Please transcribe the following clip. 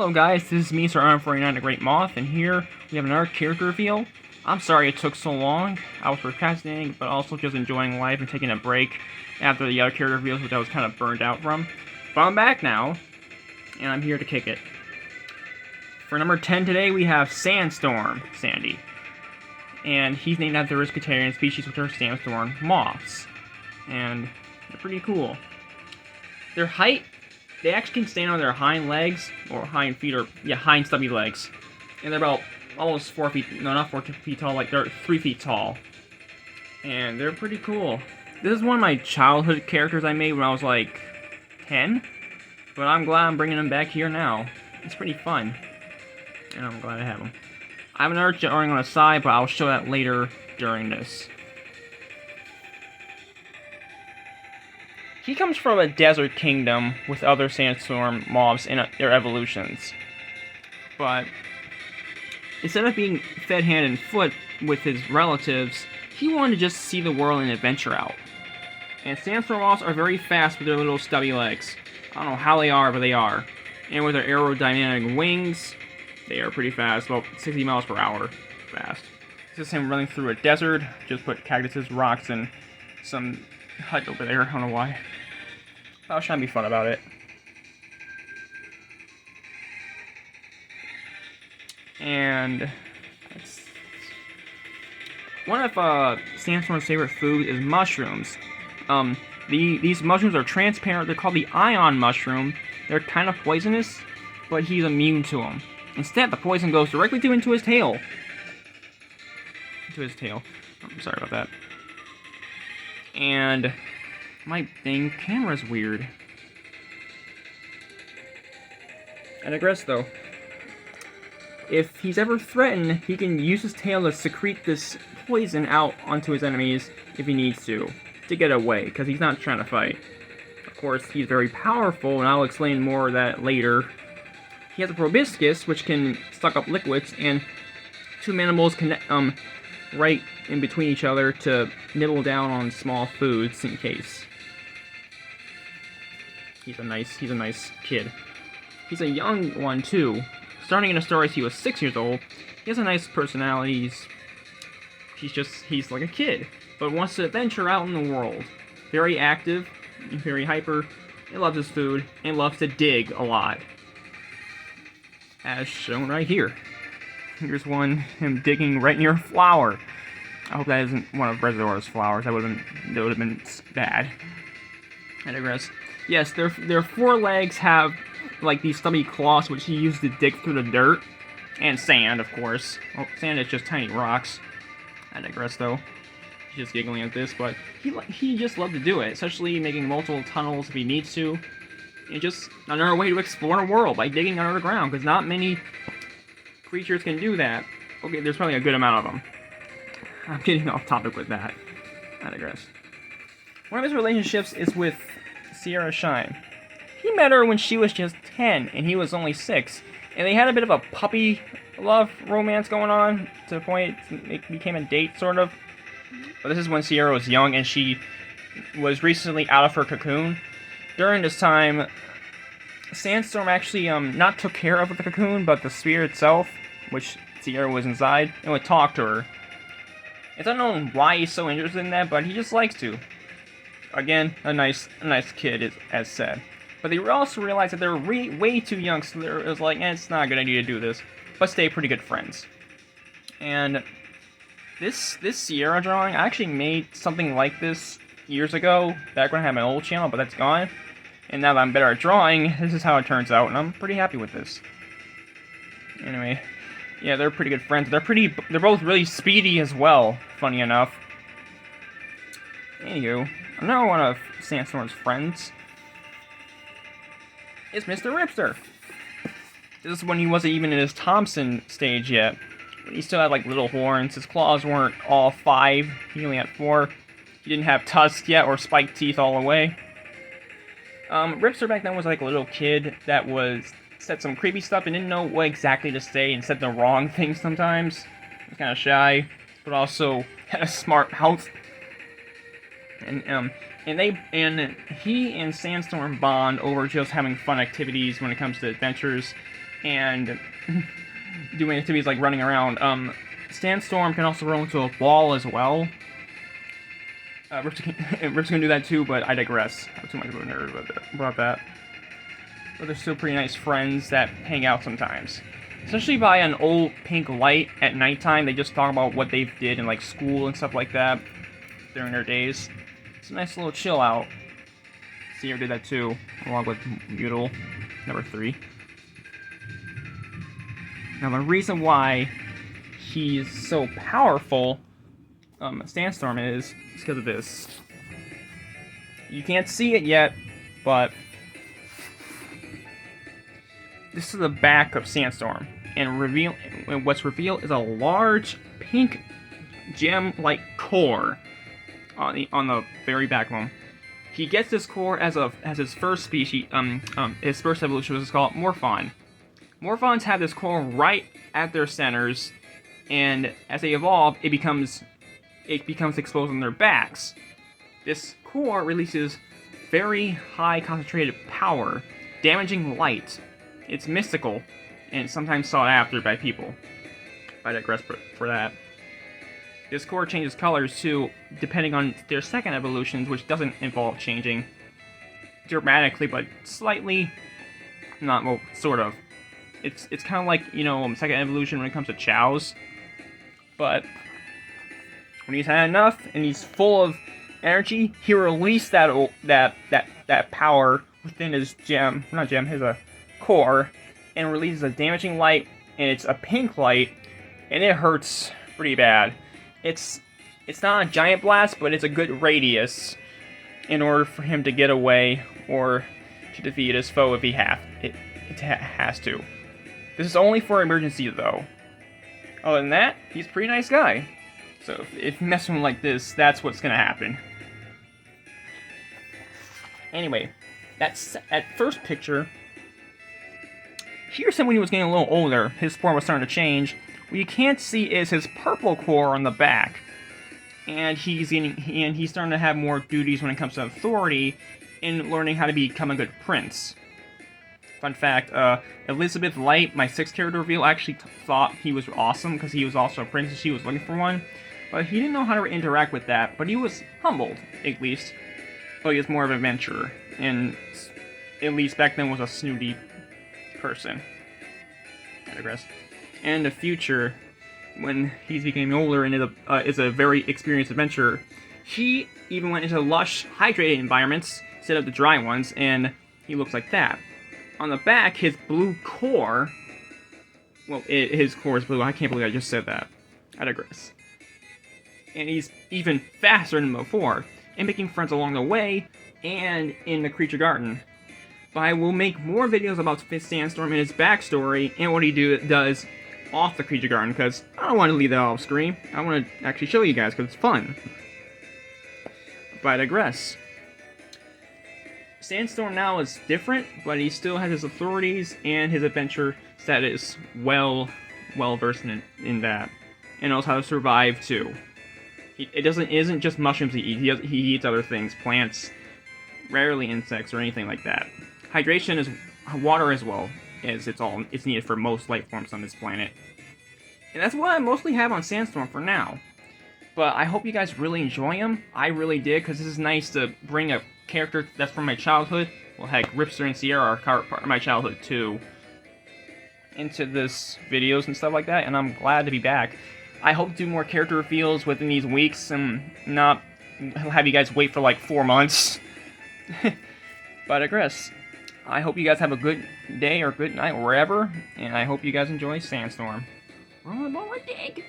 Hello guys, this is me, Sir Arm49, the Great Moth, and here we have another character reveal. I'm sorry it took so long. I was procrastinating, but also just enjoying life and taking a break after the other character reveals, which I was kind of burned out from. But I'm back now, and I'm here to kick it. For number 10 today, we have Sandstorm, Sandy. And he's named after the Riscatarian species, which are sandstorm moths. And they're pretty cool. Their height, they actually can stand on their hind legs, or hind feet, or, yeah, hind stubby legs. And they're about almost 4 feet, no, not 4 feet tall, like they're 3 feet tall. And they're pretty cool. This is one of my childhood characters I made when I was like 10. But I'm glad I'm bringing them back here now. It's pretty fun. And I'm glad I have them. I have another drawing on the side, but I'll show that later during this. He comes from a desert kingdom with other sandstorm mobs in their evolutions. But instead of being fed hand and foot with his relatives, he wanted to just see the world and adventure out. And sandstorm mobs are very fast with their little stubby legs. I don't know how they are, but they are. And with their aerodynamic wings, they are pretty fast, about 60 miles per hour fast. This is him running through a desert. Just put cactuses, rocks, and some hut over there. I don't know why. I was trying to be fun about it. And one of Sandstorm's favorite foods is mushrooms. These mushrooms are transparent. They're called the ion mushroom. They're kind of poisonous, but he's immune to them. Instead, the poison goes directly into his tail. I'm sorry about that. And my dang camera's weird. I digress, though. If he's ever threatened, he can use his tail to secrete this poison out onto his enemies if he needs to get away, because he's not trying to fight. Of course, he's very powerful, and I'll explain more of that later. He has a proboscis, which can suck up liquids, and two mandibles connect right in between each other to nibble down on small foods in case. He's a nice kid. He's a young one too. Starting in the stories, he was 6 years old. He has a nice personality. He's like a kid, but wants to adventure out in the world. Very active, very hyper. He loves his food and loves to dig a lot, as shown right here. Here's him digging right near a flower. I hope that isn't one of Reservoir's flowers. That would have been bad. I digress. Yes, their forelegs have like these stubby claws which he used to dig through the dirt and sand, of course. Oh, sand is just tiny rocks. I digress, though. He's just giggling at this, but he just loved to do it, especially making multiple tunnels if he needs to. And just another way to explore the world by digging under the ground, because not many creatures can do that. Okay, there's probably a good amount of them. I'm getting off topic with that. I digress. One of his relationships is with Sierra Shine. He met her when she was just 10 and he was only 6, and they had a bit of a puppy love romance going on to the point it became a date, sort of. But this is when Sierra was young and she was recently out of her cocoon. During this time, Sandstorm actually not took care of the cocoon, but the sphere itself, which Sierra was inside, and would talk to her. It's unknown why he's so interested in that, but he just likes to. Again, a nice kid, as said. But they also realized that they were way too young, so it was like, it's not a good idea to do this. But stay pretty good friends. And this Sierra drawing, I actually made something like this years ago, back when I had my old channel, but that's gone. And now that I'm better at drawing, this is how it turns out, and I'm pretty happy with this. Anyway, yeah, they're pretty good friends. They're both really speedy as well, funny enough. Anywho, another one of Sandstorm's friends is Mr. Ripster. This is when he wasn't even in his Thompson stage yet. He still had like little horns. His claws weren't all 5. He only had 4. He didn't have tusks yet or spiked teeth all the way. Ripster back then was like a little kid that said some creepy stuff and didn't know what exactly to say and said the wrong things sometimes. He was kind of shy, but also had a smart mouth. And he and Sandstorm bond over just having fun activities when it comes to adventures. and doing activities like running around. Sandstorm can also roll into a ball as well. Rips can do that too, but I digress. I'm too much of a nerd about that. But they're still pretty nice friends that hang out sometimes. Especially by an old pink light at nighttime, they just talk about what they did in like school and stuff like that during their days. It's a nice little chill out. Seer did that too, along with Mutal, number 3. Now the reason why he's so powerful, Sandstorm is because of this. You can't see it yet, but this is the back of Sandstorm, and what's revealed is a large pink gem-like core on the very back of him. He gets this core as his first species, his first evolution was called Morphon. Morphons have this core right at their centers, and as they evolve, it becomes exposed on their backs. This core releases very high concentrated power, damaging light. It's mystical, and sometimes sought after by people. I digress for that. This core changes colors too, depending on their second evolutions, which doesn't involve changing dramatically, but slightly. Not, well, sort of. It's kind of like, second evolution when it comes to Chow's. But when he's had enough and he's full of energy, he released that power within his his core, and releases a damaging light, and it's a pink light, and it hurts pretty bad. It's not a giant blast, but it's a good radius in order for him to get away or to defeat his foe if he has to. This is only for emergencies, though. Other than that, he's a pretty nice guy. So if you mess with him like this, that's what's gonna happen. Anyway, that first picture. Here's him when he was getting a little older. His form was starting to change. What you can't see is his purple core on the back, and he's starting to have more duties when it comes to authority in learning how to become a good prince. Fun fact, Elizabeth Light, my 6th character reveal, actually thought he was awesome because he was also a prince and she was looking for one. But he didn't know how to interact with that, but he was humbled, at least. But he was more of an adventurer, and at least back then was a snooty person. I digress. And in the future, when he's becoming older and is a very experienced adventurer, he even went into lush, hydrated environments instead of the dry ones, and he looks like that. On the back, his blue core... Well, his core is blue. I can't believe I just said that. I digress. And he's even faster than before, and making friends along the way, and in the Creature Garden. But I will make more videos about Sandstorm and his backstory, and what he does off the Creature Garden, because I don't want to leave that off screen. I want to actually show you guys, because it's fun. But I digress. Sandstorm now is different, but he still has his authorities and his adventure status well versed in that, and knows how to survive too. It isn't just mushrooms he eats. He eats other things, plants, rarely insects or anything like that. Hydration is water as well, as it's needed for most life forms on this planet. And that's what I mostly have on Sandstorm for now. But I hope you guys really enjoy him. I really did, because this is nice to bring a character that's from my childhood. Well, heck, Ripster and Sierra are part of my childhood too, into this videos and stuff like that, and I'm glad to be back. I hope to do more character reveals within these weeks and not have you guys wait for like 4 months. But I digress. I hope you guys have a good day or good night wherever, and I hope you guys enjoy Sandstorm. Roll the ball, dig!